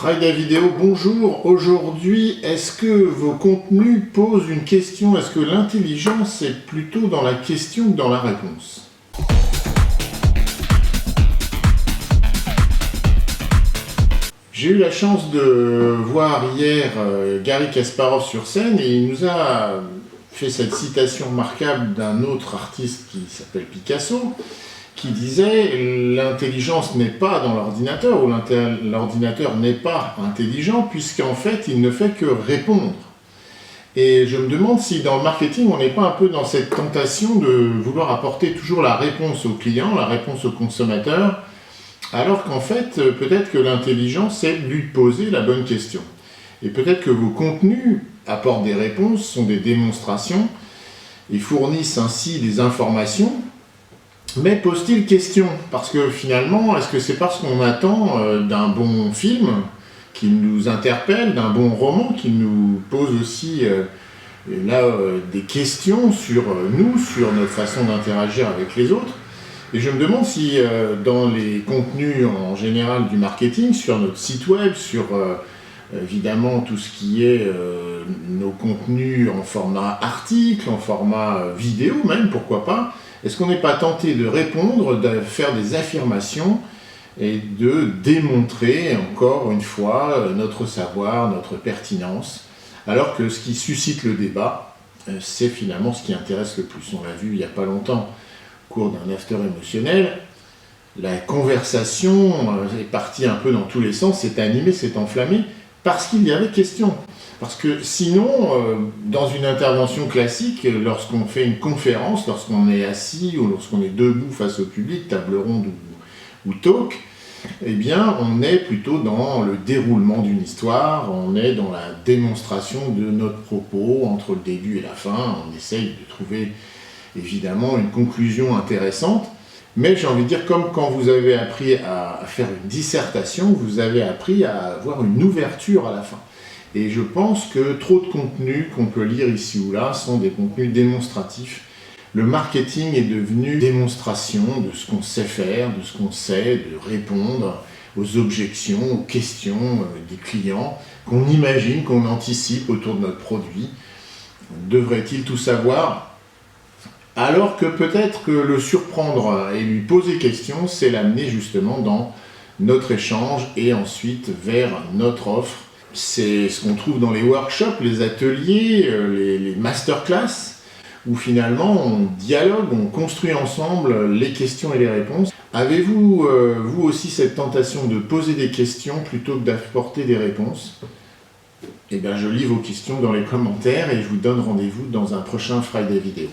Friday Vidéo, bonjour. Aujourd'hui, est-ce que vos contenus posent une question? Est-ce que l'intelligence est plutôt dans la question que dans la réponse? J'ai eu la chance de voir hier Garry Kasparov sur scène et il nous a fait cette citation remarquable d'un autre artiste qui s'appelle Picasso, qui disait « l'intelligence n'est pas dans l'ordinateur » ou « l'ordinateur n'est pas intelligent puisqu'en fait il ne fait que répondre ». Et je me demande si dans le marketing on n'est pas un peu dans cette tentation de vouloir apporter toujours la réponse au client, la réponse au consommateur, alors qu'en fait peut-être que l'intelligence c'est lui poser la bonne question. Et peut-être que vos contenus apportent des réponses, sont des démonstrations et fournissent ainsi des informations. Mais pose-t-il question? Parce que finalement, est-ce que c'est parce qu'on attend d'un bon film qui nous interpelle, d'un bon roman qui nous pose aussi des questions sur nous, sur notre façon d'interagir avec les autres? Et je me demande si dans les contenus en général du marketing, sur notre site web, sur évidemment tout ce qui est nos contenus en format article, en format vidéo même, pourquoi pas, est-ce qu'on n'est pas tenté de répondre, de faire des affirmations et de démontrer encore une fois notre savoir, notre pertinence, alors que ce qui suscite le débat, c'est finalement ce qui intéresse le plus. On l'a vu il n'y a pas longtemps au cours d'un after émotionnel, la conversation est partie un peu dans tous les sens, s'est animée, s'est enflammée, parce qu'il y avait question. Parce que sinon, dans une intervention classique, lorsqu'on fait une conférence, lorsqu'on est assis ou lorsqu'on est debout face au public, table ronde ou talk, eh bien, on est plutôt dans le déroulement d'une histoire, on est dans la démonstration de notre propos entre le début et la fin, on essaye de trouver évidemment une conclusion intéressante, mais j'ai envie de dire, comme quand vous avez appris à faire une dissertation, vous avez appris à avoir une ouverture à la fin. Et je pense que trop de contenus qu'on peut lire ici ou là sont des contenus démonstratifs. Le marketing est devenu démonstration de ce qu'on sait faire, de ce qu'on sait, de répondre aux objections, aux questions des clients, qu'on imagine, qu'on anticipe autour de notre produit. Devrait-il tout savoir? Alors que peut-être que le surprendre et lui poser question, c'est l'amener justement dans notre échange et ensuite vers notre offre. C'est ce qu'on trouve dans les workshops, les ateliers, les masterclass, où finalement on dialogue, on construit ensemble les questions et les réponses. Avez-vous, vous aussi, cette tentation de poser des questions plutôt que d'apporter des réponses? Eh bien, je lis vos questions dans les commentaires et je vous donne rendez-vous dans un prochain Friday Vidéo.